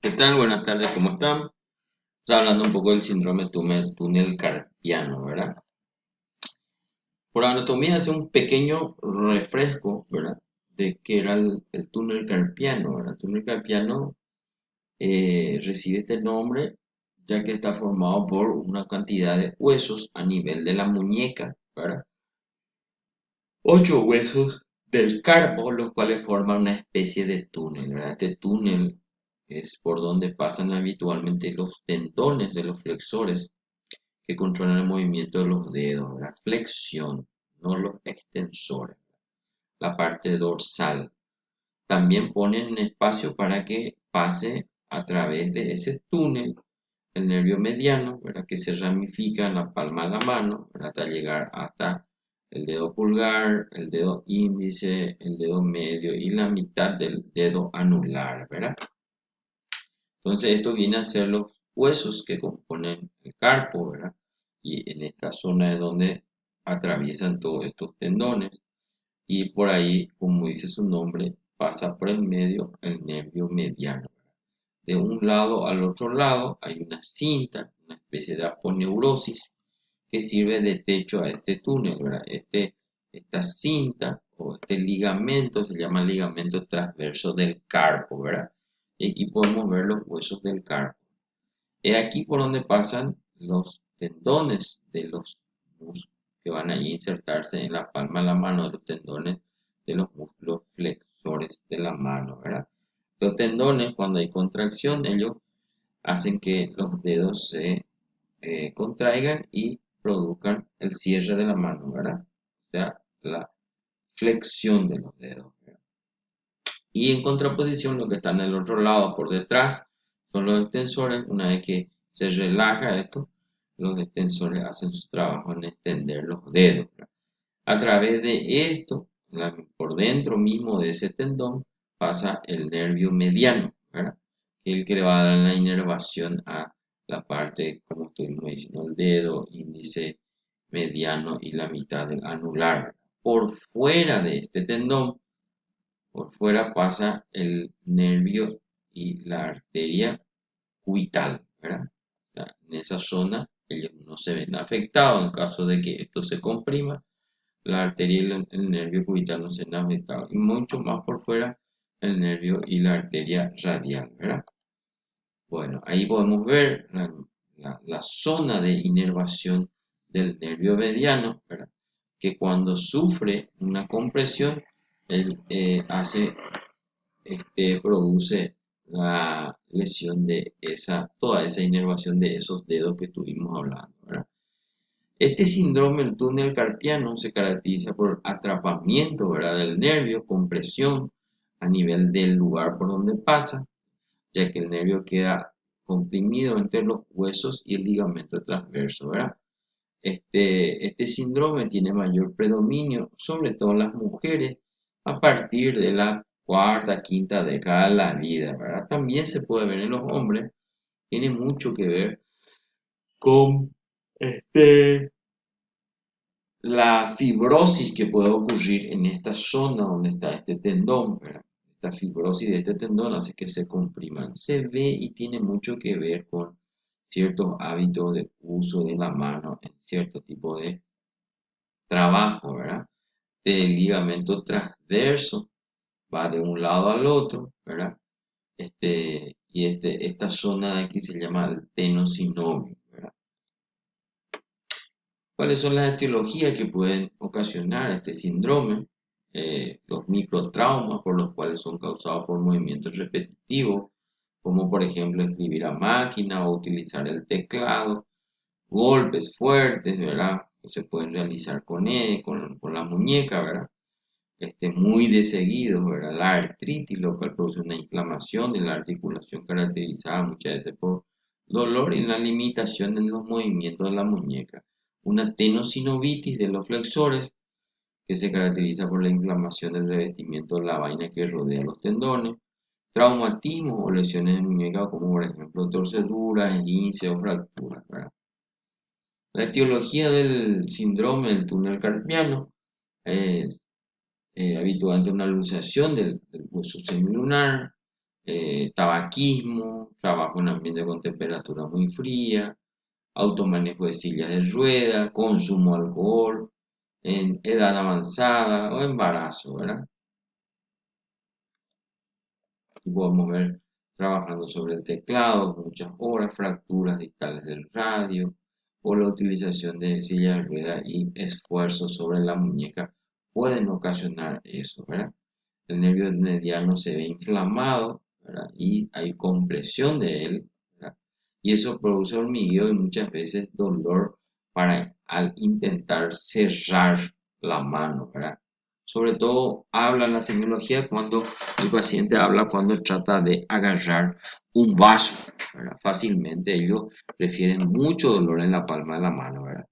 ¿Qué tal? Buenas tardes, ¿cómo están? Está hablando un poco del síndrome túnel carpiano, ¿verdad? Por anatomía hace un pequeño refresco, ¿verdad? De qué era el túnel carpiano, ¿verdad? El túnel carpiano recibe este nombre ya que está formado por una cantidad de huesos a nivel de la muñeca, ¿verdad? 8 huesos del carpo, los cuales forman una especie de túnel, ¿verdad? Este túnel es por donde pasan habitualmente los tendones de los flexores que controlan el movimiento de los dedos, la flexión, no los extensores, la parte dorsal. También ponen espacio para que pase a través de ese túnel el nervio mediano, ¿verdad? Que se ramifica en la palma de la mano, ¿verdad? Hasta llegar hasta el dedo pulgar, el dedo índice, el dedo medio y la mitad del dedo anular, ¿verdad? Entonces esto viene a ser los huesos que componen el carpo, ¿verdad? Y en esta zona es donde atraviesan todos estos tendones y por ahí, como dice su nombre, pasa por el medio el nervio mediano. De un lado al otro lado hay una cinta, una especie de aponeurosis que sirve de techo a este túnel, ¿verdad? Esta cinta o este ligamento se llama ligamento transverso del carpo, ¿verdad? Y aquí podemos ver los huesos del carpo. Es aquí por donde pasan los tendones de los músculos que van a insertarse en la palma de la mano, de los tendones de los músculos flexores de la mano, ¿verdad? Los tendones, cuando hay contracción, ellos hacen que los dedos se contraigan y produzcan el cierre de la mano, ¿verdad? O sea, la flexión de los dedos, ¿verdad? Y en contraposición, lo que está en el otro lado, por detrás, son los extensores. Una vez que se relaja esto, los extensores hacen su trabajo en extender los dedos, ¿verdad? A través de esto, por dentro mismo de ese tendón, pasa el nervio mediano, ¿verdad? Que es el que le va a dar la inervación a la parte, como estuvimos diciendo, el dedo, índice, mediano y la mitad del anular. Por fuera de este tendón, por fuera pasa el nervio y la arteria cubital, ¿verdad? O sea, en esa zona ellos no se ven afectados en caso de que esto se comprima. La arteria y el nervio cubital no se ven afectados. Y mucho más por fuera el nervio y la arteria radial, ¿verdad? Bueno, ahí podemos ver la zona de inervación del nervio mediano, ¿verdad? Que cuando sufre una compresión, él produce la lesión de toda esa inervación de esos dedos que estuvimos hablando, ¿verdad? Este síndrome del túnel carpiano se caracteriza por atrapamiento, ¿verdad? Del nervio, compresión a nivel del lugar por donde pasa, ya que el nervio queda comprimido entre los huesos y el ligamento transverso, ¿verdad? Este síndrome tiene mayor predominio, sobre todo en las mujeres, a partir de la cuarta, quinta década de la vida, ¿verdad? También se puede ver en los hombres, tiene mucho que ver con la fibrosis que puede ocurrir en esta zona donde está este tendón, ¿verdad? Esta fibrosis de este tendón hace que se compriman. Se ve y tiene mucho que ver con ciertos hábitos de uso de la mano en cierto tipo de trabajo, ¿verdad? El ligamento transverso va de un lado al otro, ¿verdad? Esta zona de aquí se llama el tenosynovium, ¿verdad? ¿Cuáles son las etiologías que pueden ocasionar este síndrome? Los microtraumas por los cuales son causados por movimientos repetitivos, como por ejemplo escribir a máquina o utilizar el teclado, golpes fuertes, ¿verdad? Que se pueden realizar con la muñeca, ¿verdad? Muy de seguido, ¿verdad? La artritis, lo cual produce una inflamación de la articulación caracterizada muchas veces por dolor y la limitación en los movimientos de la muñeca. Una tenosinovitis de los flexores, que se caracteriza por la inflamación del revestimiento de la vaina que rodea los tendones. Traumatismo o lesiones de muñeca, como por ejemplo torceduras, esguince o fracturas, ¿verdad? La etiología del síndrome del túnel carpiano es habitualmente una luxación del hueso semilunar, tabaquismo, trabajo en ambiente con temperatura muy fría, automanejo de sillas de rueda, consumo de alcohol, en edad avanzada o embarazo, ¿verdad? Aquí podemos ver trabajando sobre el teclado muchas horas, fracturas distales del radio o la utilización de sillas de rueda y esfuerzos sobre la muñeca pueden ocasionar eso, ¿verdad? El nervio mediano se ve inflamado, ¿verdad? Y hay compresión de él, ¿verdad? Y eso produce hormigueo y muchas veces dolor al intentar cerrar la mano, ¿verdad? Sobre todo habla la semiología cuando el paciente habla cuando trata de agarrar un vaso, ¿verdad? Fácilmente ellos prefieren mucho dolor en la palma de la mano, ¿verdad?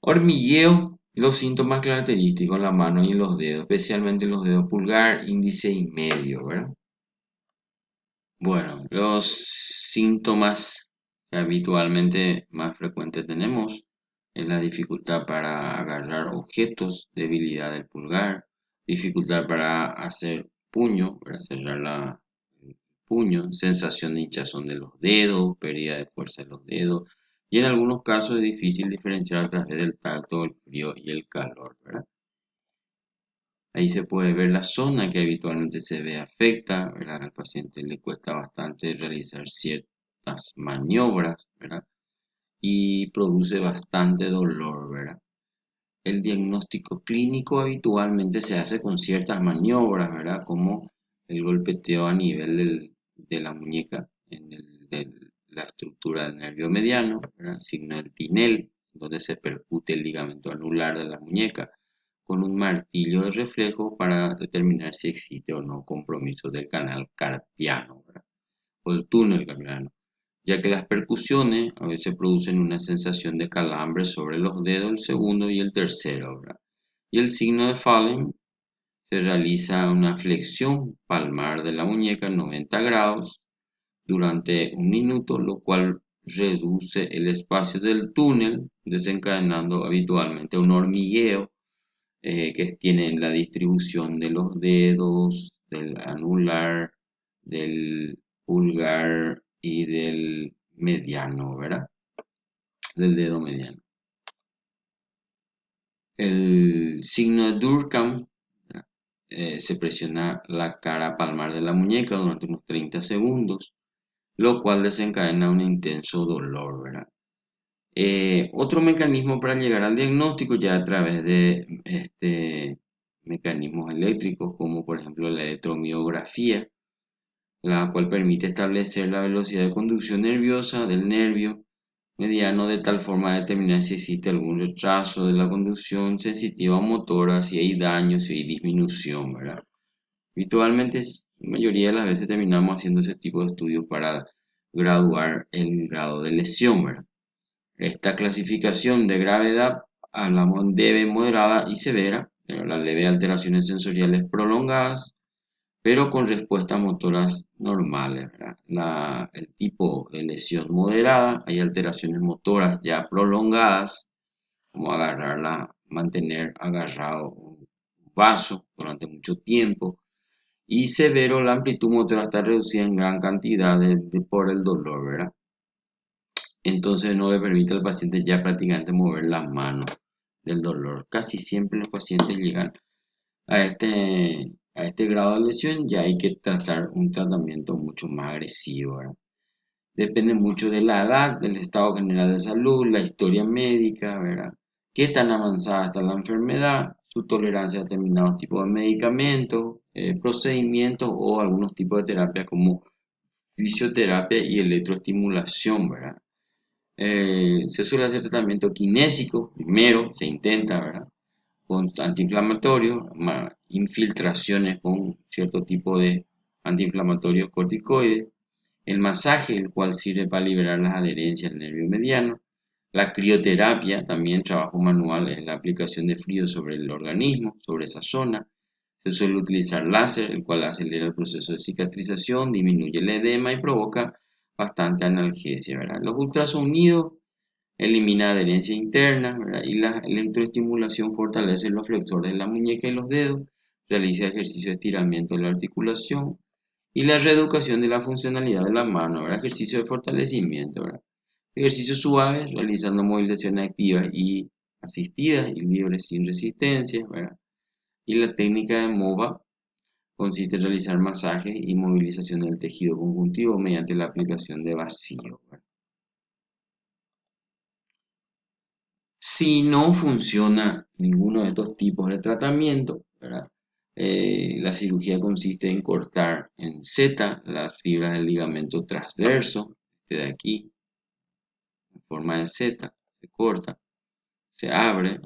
Hormigueo, los síntomas característicos en la mano y en los dedos, especialmente en los dedos pulgar, índice y medio, ¿verdad? Bueno, los síntomas que habitualmente más frecuentes tenemos es la dificultad para agarrar objetos, debilidad del pulgar, dificultad para hacer puño, para cerrar el puño, sensación de hinchazón de los dedos, pérdida de fuerza de los dedos, y en algunos casos es difícil diferenciar a través del tacto, el frío y el calor, ¿verdad? Ahí se puede ver la zona que habitualmente se ve afecta, ¿verdad? Al paciente le cuesta bastante realizar ciertas maniobras, ¿verdad? Y produce bastante dolor, ¿verdad? El diagnóstico clínico habitualmente se hace con ciertas maniobras, ¿verdad? Como el golpeteo a nivel de la muñeca, la estructura del nervio mediano, ¿verdad? Signo del tinel, donde se percute el ligamento anular de la muñeca, con un martillo de reflejo para determinar si existe o no compromiso del canal carpiano, ¿verdad? O el túnel carpiano, ya que las percusiones a veces producen una sensación de calambre sobre los dedos, el segundo y el tercero, ¿verdad? Y el signo de Fallen se realiza una flexión palmar de la muñeca en 90 grados durante un minuto, lo cual reduce el espacio del túnel, desencadenando habitualmente un hormigueo que tiene la distribución de los dedos, del anular, del pulgar y del mediano, ¿verdad? Del dedo mediano. El signo de Durkheim, se presiona la cara palmar de la muñeca durante unos 30 segundos, lo cual desencadena un intenso dolor, ¿verdad? Otro mecanismo para llegar al diagnóstico ya a través de mecanismos eléctricos, como por ejemplo la electromiografía, la cual permite establecer la velocidad de conducción nerviosa del nervio mediano de tal forma de determinar si existe algún retraso de la conducción sensitiva o motora, si hay daño, si hay disminución, ¿verdad? Habitualmente, la mayoría de las veces terminamos haciendo ese tipo de estudios para graduar el grado de lesión, ¿verdad? Esta clasificación de gravedad hablamos de moderada y severa, las leves alteraciones sensoriales prolongadas, pero con respuestas motoras normales, ¿verdad? El tipo de lesión moderada, hay alteraciones motoras ya prolongadas, como mantener agarrado un vaso durante mucho tiempo, y severo, la amplitud motora está reducida en gran cantidad por el dolor, ¿verdad? Entonces no le permite al paciente ya prácticamente mover las manos del dolor. Casi siempre los pacientes llegan a este grado de lesión, ya hay que tratar un tratamiento mucho más agresivo, ¿verdad? Depende mucho de la edad, del estado general de salud, la historia médica, ¿verdad? Qué tan avanzada está la enfermedad, su tolerancia a determinados tipos de medicamentos, procedimientos o algunos tipos de terapia como fisioterapia y electroestimulación, ¿verdad? Se suele hacer tratamiento kinésico, primero se intenta, ¿verdad? Con antiinflamatorios, infiltraciones con cierto tipo de antiinflamatorios corticoides, el masaje, el cual sirve para liberar las adherencias del nervio mediano, la crioterapia, también trabajo manual, es la aplicación de frío sobre el organismo, sobre esa zona. Se suele utilizar láser, el cual acelera el proceso de cicatrización, disminuye el edema y provoca bastante analgesia, ¿verdad? Los ultrasonidos elimina adherencia interna, ¿verdad? Y la electroestimulación fortalece los flexores de la muñeca y los dedos, realiza ejercicio de estiramiento de la articulación y la reeducación de la funcionalidad de la mano, ¿verdad? Ejercicio de fortalecimiento, ¿verdad? Ejercicios suaves, realizando movilizaciones activas y asistidas y libres sin resistencia, ¿verdad? Y la técnica de MOVA consiste en realizar masajes y movilización del tejido conjuntivo mediante la aplicación de vacío, ¿verdad? Si no funciona ninguno de estos tipos de tratamiento, ¿verdad? La cirugía consiste en cortar en Z las fibras del ligamento transverso, este de aquí, en forma de Z, se corta, se abre,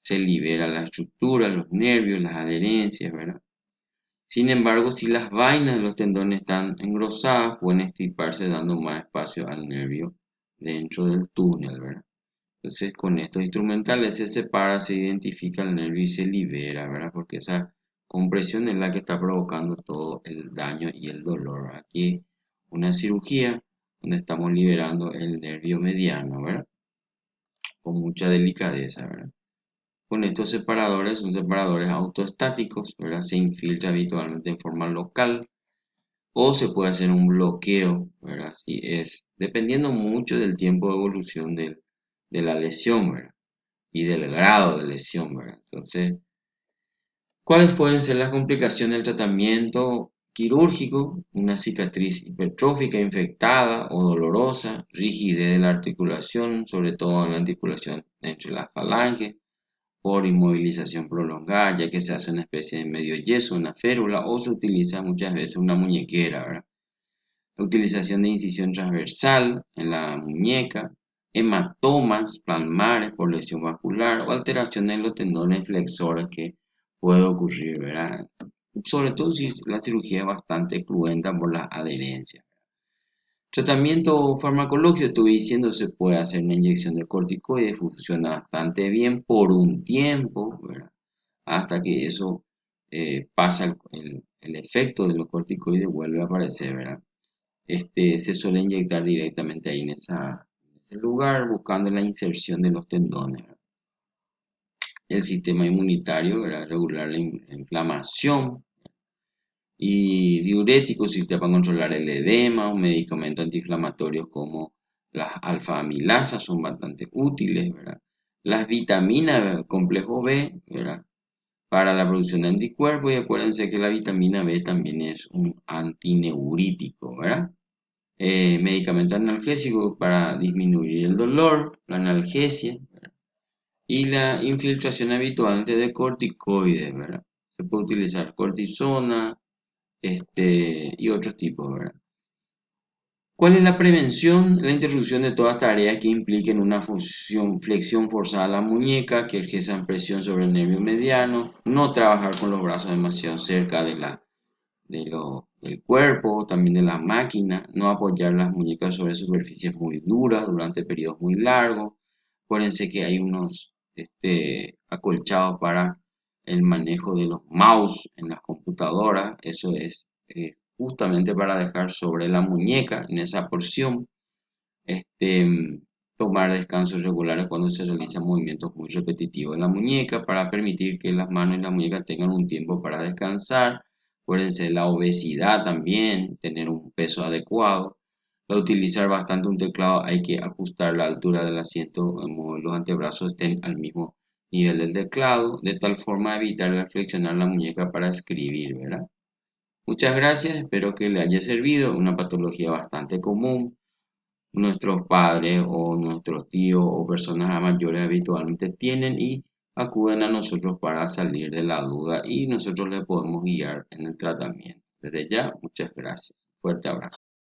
se libera la estructura, los nervios, las adherencias, ¿verdad? Sin embargo, si las vainas de los tendones están engrosadas, pueden extirparse dando más espacio al nervio dentro del túnel, ¿verdad? Entonces, con estos instrumentales se separa, se identifica el nervio y se libera, ¿verdad? Porque esa compresión es la que está provocando todo el daño y el dolor. Aquí una cirugía donde estamos liberando el nervio mediano, ¿verdad? Con mucha delicadeza, ¿verdad? Con estos separadores, son separadores autoestáticos, ¿verdad? Se infiltra habitualmente en forma local o se puede hacer un bloqueo, ¿verdad? Si es, dependiendo mucho del tiempo de evolución de la lesión, ¿verdad? Y del grado de lesión, ¿verdad? Entonces, ¿cuáles pueden ser las complicaciones del tratamiento quirúrgico? Una cicatriz hipertrófica infectada o dolorosa, rigidez de la articulación, sobre todo en la articulación entre las falanges, por inmovilización prolongada, ya que se hace una especie de medio yeso, una férula, o se utiliza muchas veces una muñequera, ¿verdad? La utilización de incisión transversal en la muñeca, hematomas palmares por lesión vascular o alteraciones en los tendones flexores que puede ocurrir, ¿verdad? Sobre todo si la cirugía es bastante cruenta por las adherencias. Tratamiento farmacológico, estuve diciendo, se puede hacer una inyección de corticoides, funciona bastante bien por un tiempo, ¿verdad? Hasta que eso pasa el efecto de los corticoides vuelve a aparecer, ¿verdad? Se suele inyectar directamente ahí en ese lugar, buscando la inserción de los tendones, ¿verdad? El sistema inmunitario, ¿verdad? Regular la inflamación y diuréticos, sirve para controlar el edema, un medicamento antiinflamatorios como las alfa-amilasas son bastante útiles, ¿verdad? Las vitaminas complejo B, ¿verdad? Para la producción de anticuerpos y acuérdense que la vitamina B también es un antineurítico, ¿verdad? Medicamento analgésico para disminuir el dolor, la analgesia, ¿verdad? Y la infiltración habitualmente de corticoides, ¿verdad? Se puede utilizar cortisona, y otros tipos, ¿verdad? ¿Cuál es la prevención? La interrupción de todas tareas que impliquen una flexión forzada a la muñeca, que ejerzan presión sobre el nervio mediano, no trabajar con los brazos demasiado cerca del cuerpo, también de la máquina, no apoyar las muñecas sobre superficies muy duras durante periodos muy largos. Acuérdense que hay unos acolchados para el manejo de los mouse en las computadoras, eso es justamente para dejar sobre la muñeca en esa porción. Tomar descansos regulares cuando se realizan movimientos muy repetitivos en la muñeca para permitir que las manos y la muñeca tengan un tiempo para descansar. Acuérdense la obesidad también, tener un peso adecuado. Al utilizar bastante un teclado hay que ajustar la altura del asiento en modo que los antebrazos estén al mismo nivel del teclado, de tal forma a evitar flexionar la muñeca para escribir, ¿verdad? Muchas gracias, espero que le haya servido, una patología bastante común. Nuestros padres o nuestros tíos o personas mayores habitualmente tienen y acuden a nosotros para salir de la duda y nosotros les podemos guiar en el tratamiento. Desde ya, muchas gracias. Fuerte abrazo.